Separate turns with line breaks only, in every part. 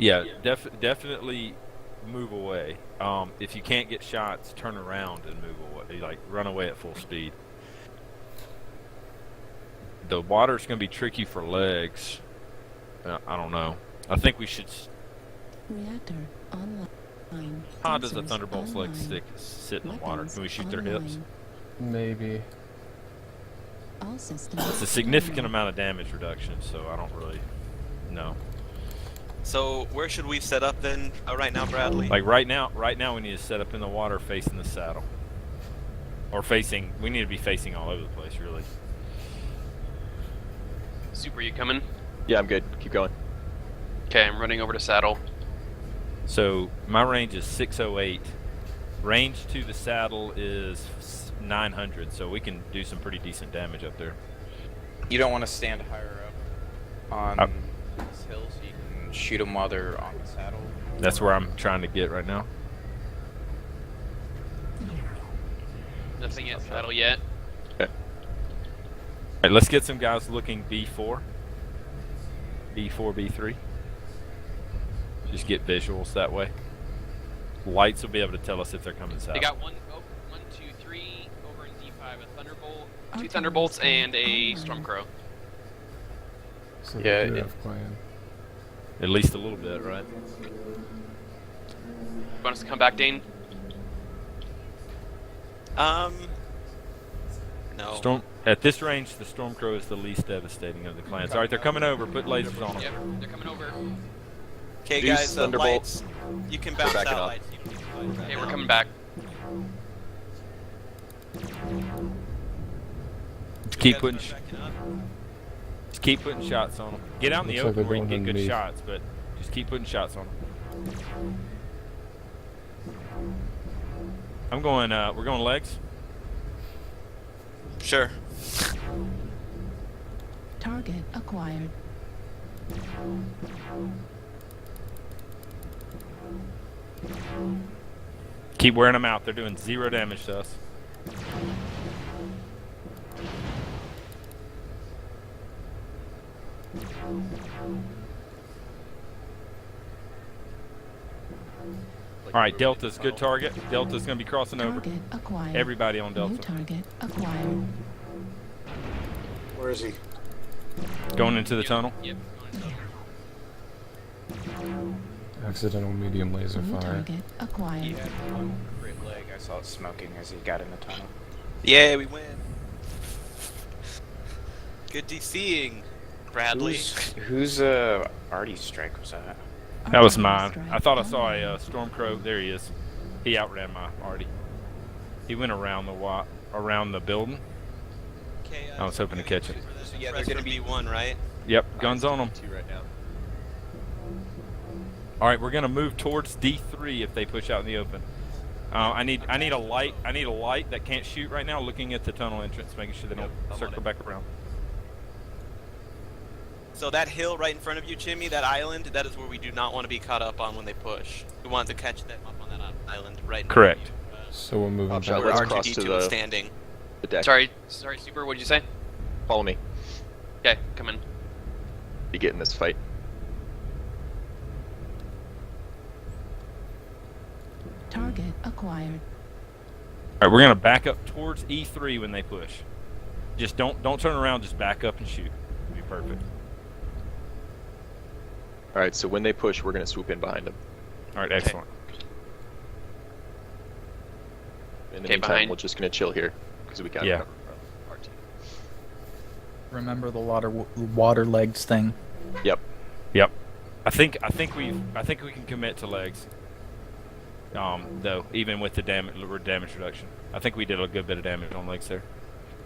Yeah, definitely move away. If you can't get shots, turn around and move away. Like run away at full speed. The water's going to be tricky for legs. I don't know. I think we should.
Reactor online.
How does the
Sensors
Thunderbolt's leg
online.
sit in the water?
Weapons
Can we shoot their
online.
hips?
Maybe.
All systems.
It's a significant
online.
amount of damage reduction, so I don't really know.
So where should we set up then? Right now, Bradley.
Like right now we need to set up in the water facing the saddle, or facing. We need to be facing all over the place, really.
Super, you coming?
Yeah, I'm good. Keep going.
Okay, I'm running over to saddle.
So my range is 608. Range to the saddle is 900, so we can do some pretty decent damage up there.
You don't want to stand higher up on this hill so you can shoot them while they're on the saddle.
That's where I'm trying to get right now.
Nothing at saddle yet.
All right, let's get some guys looking B4. B4, B3. Just get visuals that way. Lights will be able to tell us if they're coming south.
They got 1, 2, 3 over in D5, a thunderbolt, 2 thunderbolts, and a stormcrow.
So
Yeah,
they do
it-
have plan.
At least a little bit, right?
Want us to come back, Dane?
No.
Storm at this range, the Stormcrow is the least devastating of the clans. All right, they're coming over. Put lasers on them.
Yep, they're coming over.
Okay,
Deuce,
guys.
Thunderbolt.
Lights. You can bounce
backing
out.
up.
Lights. You don't need to light
Okay,
that.
we're coming back.
Keep
You
putting,
guys are backing up?
just keep putting shots on them. Get out in the
Looks like
open
they're
where you can
going
get good
underneath.
shots, but just keep putting shots on them. I'm going. We're going legs.
Sure.
Target acquired.
Keep wearing them out. They're doing 0 damage to us. All right, Delta's good target. Delta's going to be crossing over.
Target acquired.
Everybody on
New
Delta.
target acquired.
Where is he?
Going into the tunnel.
Yep.
Accidental medium laser
New
fire.
target acquired.
He had one crit leg. I saw it smoking as he got in the tunnel.
Yeah, we win. Good DCing, Bradley.
Whose arty strike was that?
That was
Artillery
mine.
strike
I thought I saw
online.
a Stormcrow. There he is. He outran my arty. He went around the building.
Okay,
I was hoping to catch it.
So
Yeah,
they're
they're
gonna
gonna
be one, right?
Yep, guns on them.
Right now.
All right, we're gonna move towards D3 if they push out in the open. I need a light. I need a light that can't shoot right now. Looking at the tunnel entrance, making sure they don't
I'm on
circle
it.
back around.
So that hill right in front of you, Jimmy, that island, that is where we do not want to be caught up on when they push. We want to catch them up on that island right in
Correct.
front of
So we're moving
Option,
back.
you,
let's
where
cross to
R2D2 is
the-
standing.
The deck.
Sorry, Super, what'd you say?
Follow me.
Okay, come in.
Be getting this fight.
Target acquired.
All right, we're gonna back up towards E3 when they push. Just don't turn around. Just back up and shoot. It'll be perfect.
All right. So when they push, we're gonna swoop in behind them.
All right, excellent.
In the
Okay,
meantime,
behind.
we're just gonna chill here because we got
Yeah.
cover from our team.
Remember the water legs thing.
Yep.
Yep. I think we can commit to legs. Though even with the damage reduction, I think we did a good bit of damage on legs there.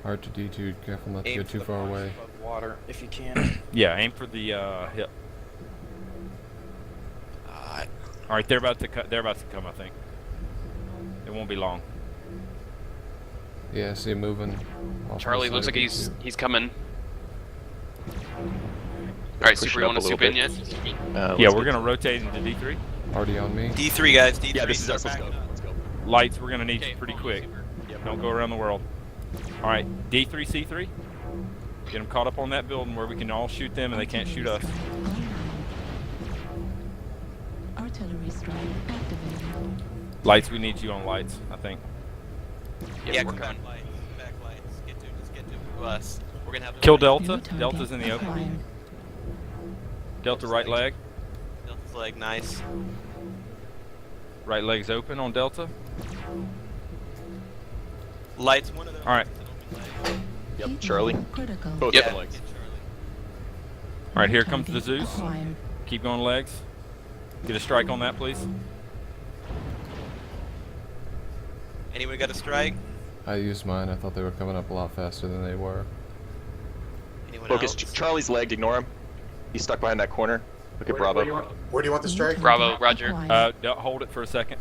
R2D2, careful not to
Aim
get
for
too
the
far
marsh
away.
above water if you can.
Yeah, aim for the hip. All right, they're about to come. I think it won't be long.
Yeah, I see him moving. off to
Charlie
the
looks
side
like
of
he's coming. Alright,
Pushing
Super, you
up
want to
a
swoop
little
in
bit.
yet?
Yeah,
Let's
we're
get
gonna rotate into D3.
Already on me.
D3, guys. D3.
Yeah, this is
start
us. Let's go.
backing up.
Let's go.
Lights, we're gonna need
Okay,
pretty
follow me,
quick.
Super.
Don't go around the world. All right, D3, C3. Get them caught up on that building where we can all shoot them and they can't shoot us.
Artillery strike activated.
Lights, we need you on lights, I think.
Yep,
Yeah,
we're
come
coming.
back lights. Back lights. Just get to us. We're gonna have
Kill
the
Delta.
New target
Delta's in the open.
acquired.
Delta right leg.
Delta's leg, nice.
Right leg's open on Delta.
Lights, one of those.
All right.
Yep,
Heat
Charlie.
level critical.
Both
Yep.
open legs.
Get Charlie.
All right,
New
here comes the
target
Zeus.
acquired.
Keep going legs. Get a strike on that, please.
Anyone got a strike?
I used mine. I thought they were coming up a lot faster than they were.
Anyone
Focus.
else?
Charlie's legged. Ignore him. He's stuck behind that corner. Look at Bravo.
Where do you want the
New
strike?
target
Bravo, Roger.
acquired.
Hold it for a second.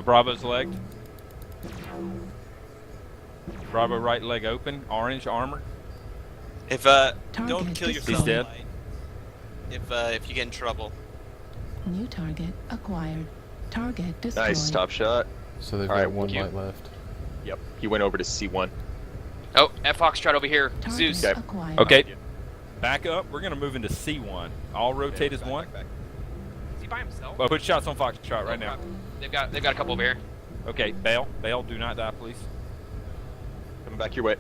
Bravo's legged. Bravo right leg open. Orange armor.
If don't kill yourself.
He's dead.
Light. If you get in trouble.
New target acquired. Target destroyed.
Nice. Top shot.
So they've
All
got
right,
one
cute.
light left.
Yep. He went over to C1.
Oh, F Foxtrot over here.
Target
Zeus.
Okay.
acquired.
Okay. Back up. We're gonna move into C1. I'll rotate as one.
Is he by himself?
Well, put shots on Foxtrot right now.
They've got a couple over here.
Okay, bail. Bail. Do not die, please.
Coming back your way.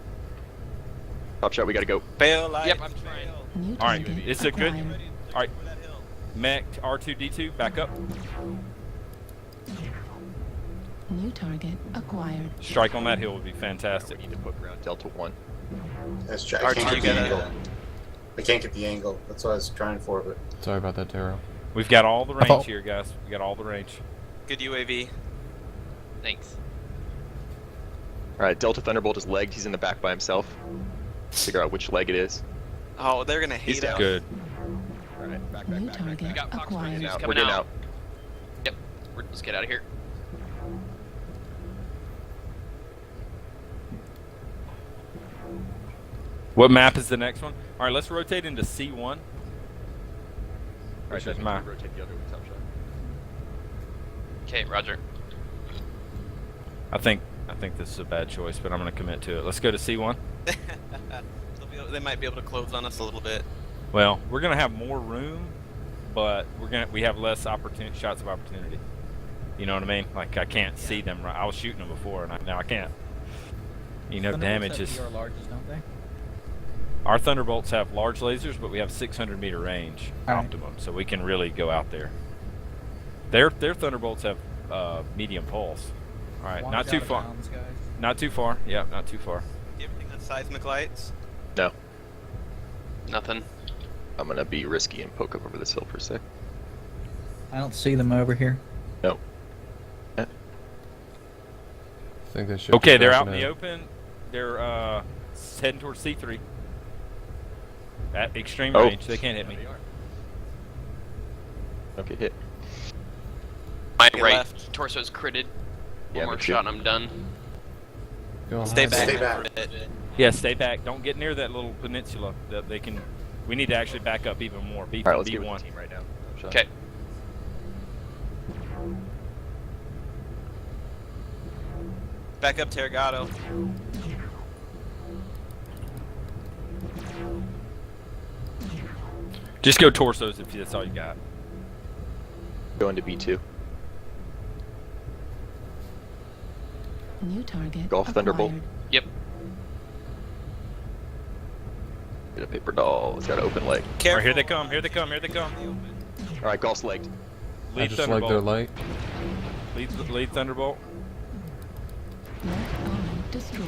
Top shot. We gotta go.
Bail lights.
Yep, I'm trying.
bail.
New
All right,
target
it's a good-
acquired.
Ready to
All right.
over that hill.
Mech R2D2. Back up.
New target acquired.
Strike on that hill would be
We
fantastic.
need to put ground Delta 1.
That's I
Archie,
can't
you
get the
gotta-
angle. I can't get the angle. That's what I was trying for, but
Sorry about that, Taro.
We've got all the range
Oh.
here, guys. We got all the range.
Good UAV.
Thanks.
All right. Delta Thunderbolt is legged. He's in the back by himself. Figure out which leg it is.
Oh, they're gonna
He's
hate
down.
us.
Good.
All right. Back.
New target
We got Foxtrot.
acquired.
Zeus
Out. We're
coming
getting
out.
out.
Yep. Let's get out of here.
What map is the next one? All right, let's rotate into C1.
All right.
Which
That
is
means
my.
we rotate the other with top shot.
Okay, Roger.
I think this is a bad choice, but I'm going to commit to it. Let's go to C1.
They might be able to close on us a little bit.
Well, we're going to have more room, but we have less shots of opportunity. You know what I mean? Like I can't see them. I was shooting them before, and now I can't. You know, damage is.
larges, don't they?
Our Thunderbolts have large lasers, but we have 600 meter range
All right.
optimum, so we can really go out there. Their Thunderbolts have medium pulse. All right, not too far. Not too far. Yeah, not too far.
Do you have anything on seismic lights?
No.
Nothing.
I'm gonna be risky and poke up over this hill for a sec.
I don't see them over here.
No.
I think they should.
Okay,
be
they're out in
backing
the
up.
open. They're heading towards C3. At extreme
Oh.
range, they can't hit me.
Don't get hit.
My
Get
right
left.
torso's critted.
Yeah,
One more
me too.
shot and I'm done.
Go
Stay
high.
back.
Stay
for
back.
a bit.
Yeah, stay back. Don't get near that little peninsula. That they can. We need to actually back up even more. B1.
All right, let's get with
B1.
the team right now. Top shot.
Okay.
Back up, Terragato.
Just go torsos if that's all you got.
Go into B2.
New target
Golf Thunderbolt.
acquired.
Yep.
Get a paper doll. It's got an open leg.
All
Careful.
right, here they come. Here they come. Here they come.
All right, Golf's legged.
I
Lead
just like their
Thunderbolt.
light.
Lead Thunderbolt.
Left arm destroyed.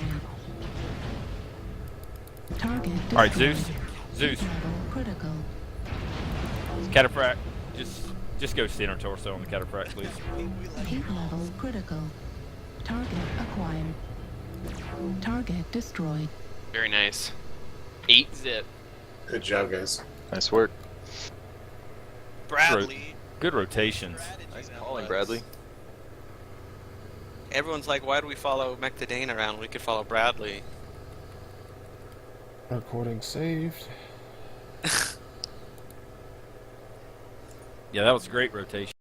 Target destroyed.
All right, Zeus. Zeus.
Heat level critical.
Cataphract. Just go center torso on the cataphract, please.
Heat level critical. Target acquired. Target destroyed.
Very nice. 8 zip.
good job, guys.
Nice work.
Bradley.
Good rotations.
Nice calling, Bradley.
Everyone's like, why do we follow Mectadane around? We could follow Bradley.
Recording saved.
Yeah, that was a great rotation.